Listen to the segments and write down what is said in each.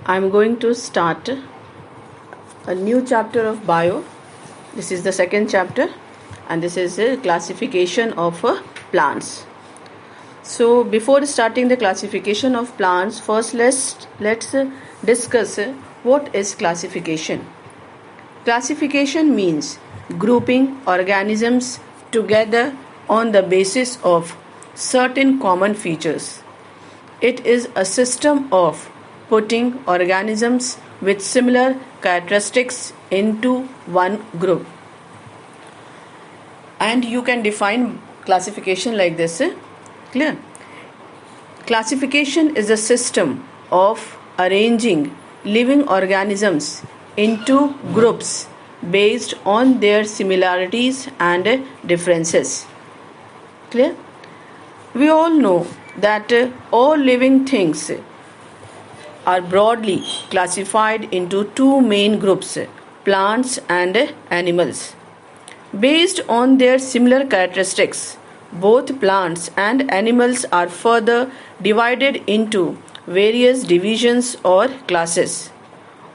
I'm going to start a new chapter of bio. This is the second chapter, and this is a classification of plants. So before starting the classification of plants, first let's discuss what is classification. Classification means grouping organisms together on the basis of certain common features. It is a system of putting organisms with similar characteristics into one group. And you can define classification like this. Clear? Classification is a system of arranging living organisms into groups based on their similarities and differences. Clear? We all know that all living things are broadly classified into two main groups, plants and animals. Based on their similar characteristics, both plants and animals are further divided into various divisions or classes.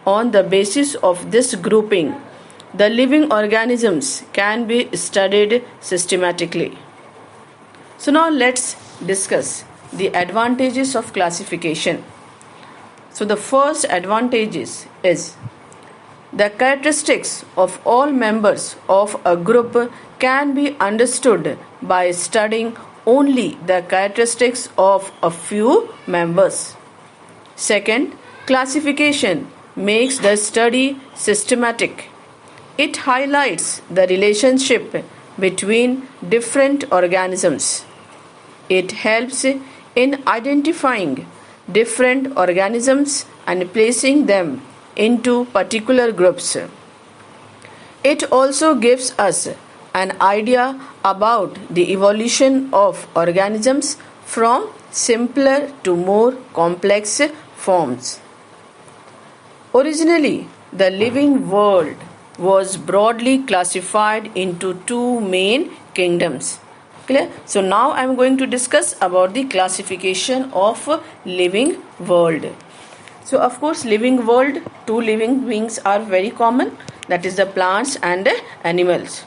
On the basis of this grouping, the living organisms can be studied systematically. So now let's discuss the advantages of classification. So the first advantage is the characteristics of all members of a group can be understood by studying only the characteristics of a few members. Second, classification makes the study systematic. It highlights the relationship between different organisms. It helps in identifying different organisms and placing them into particular groups. It also gives us an idea about the evolution of organisms from simpler to more complex forms. Originally, the living world was broadly classified into two main kingdoms. Clear? So now I am going to discuss about the classification of living world. So of course, living world, two living beings are very common, that is the plants and animals.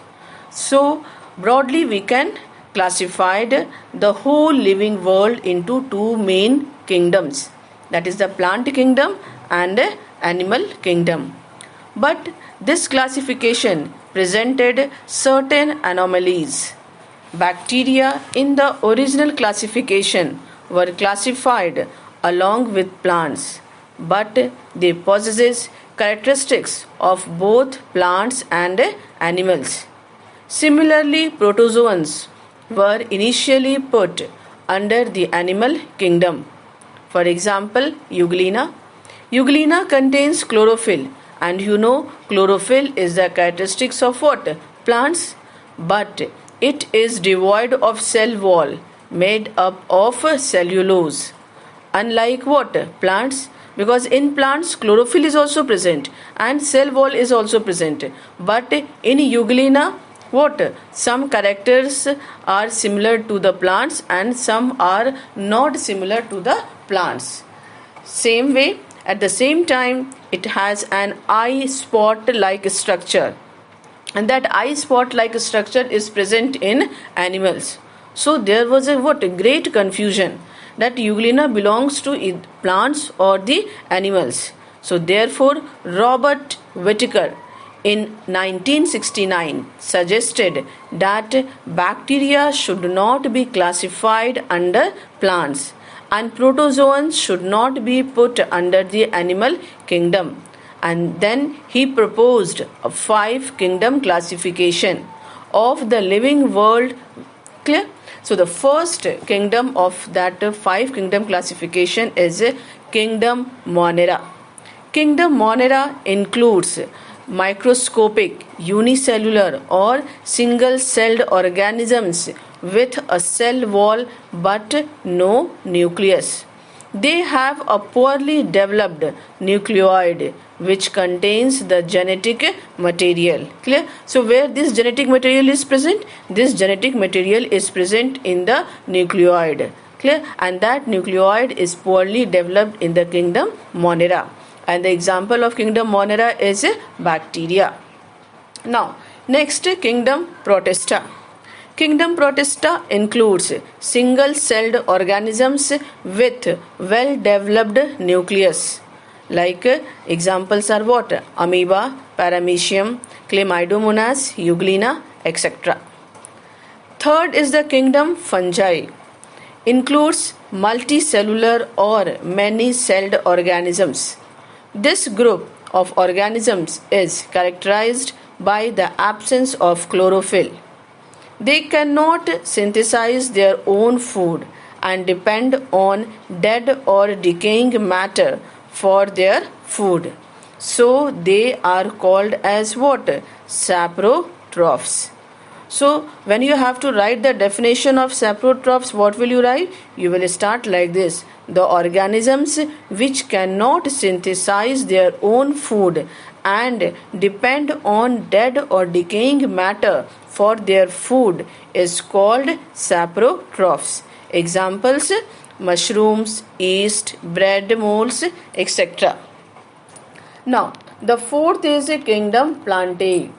So broadly we can classify the whole living world into two main kingdoms, that is the plant kingdom and animal kingdom. But this classification presented certain anomalies. Bacteria in the original classification were classified along with plants, but they possess characteristics of both plants and animals. Similarly, protozoans were initially put under the animal kingdom. For example, Euglena. Euglena contains chlorophyll, and you know chlorophyll is the characteristics of what? Plants, but it is devoid of cell wall made up of cellulose. Unlike what? Plants, because in plants chlorophyll is also present and cell wall is also present. But in Euglena, what? Some characters are similar to the plants and some are not similar to the plants. Same way, at the same time, it has an eye spot like structure. And that eye spot like structure is present in animals. So there was a great confusion that Euglena belongs to plants or the animals. So therefore Robert Whittaker in 1969 suggested that bacteria should not be classified under plants and protozoans should not be put under the animal kingdom. And then he proposed a 5-kingdom classification of the living world. Clear? So the first kingdom of that 5-kingdom classification is Kingdom Monera. Kingdom Monera includes microscopic, unicellular or single-celled organisms with a cell wall but no nucleus. They have a poorly developed nucleoid which contains the genetic material. Clear? So where this genetic material is present? This genetic material is present in the nucleoid. Clear? And that nucleoid is poorly developed in the kingdom Monera. and the example of kingdom Monera is bacteria. Now, next, kingdom Protista. Kingdom Protista includes single-celled organisms with well-developed nucleus. Like examples are what? Amoeba, Paramecium, Chlamydomonas, Euglena, etc. Third is the kingdom Fungi. Includes multicellular or many-celled organisms. This group of organisms is characterized by the absence of chlorophyll. They cannot synthesize their own food and depend on dead or decaying matter for their food. So they are called as what? Saprotrophs. So when you have to write the definition of saprotrophs, what will you write? You will start like this: the organisms which cannot synthesize their own food and depend on dead or decaying matter for their food is called saprotrophs. Examples: mushrooms, yeast, bread molds, etc. Now, the fourth is kingdom Plantae.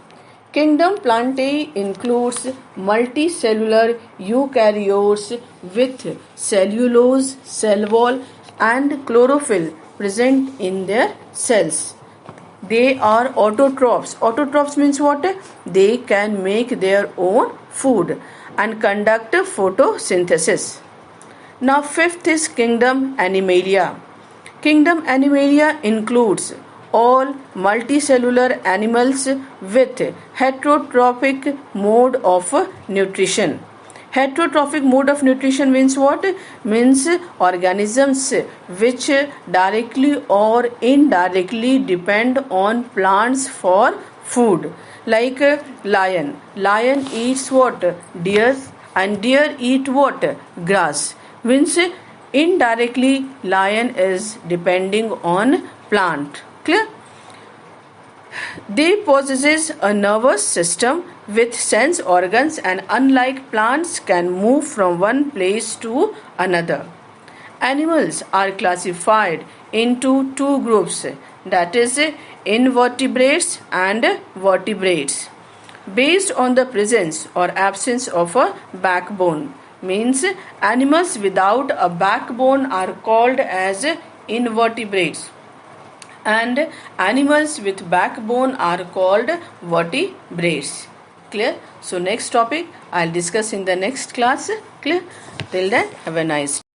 Kingdom Plantae includes multicellular eukaryotes with cellulose, cell wall, and chlorophyll present in their cells. They are autotrophs. Autotrophs means what? They can make their own food and conduct photosynthesis. Now, fifth is kingdom Animalia. Kingdom Animalia includes all multicellular animals with heterotrophic mode of nutrition. Heterotrophic mode of nutrition means what? Means organisms which directly or indirectly depend on plants for food. Like lion. Lion eats what? Deer, and deer eat what? Grass. Means indirectly lion is depending on plant. Clear? They possess a nervous system with sense organs and unlike plants can move from one place to another. Animals are classified into two groups, that is invertebrates and vertebrates, based on the presence or absence of a backbone. Means animals without a backbone are called as invertebrates, and animals with backbone are called vertebrates. Clear? So next topic I'll discuss in the next class. Clear? Till then, have a nice day.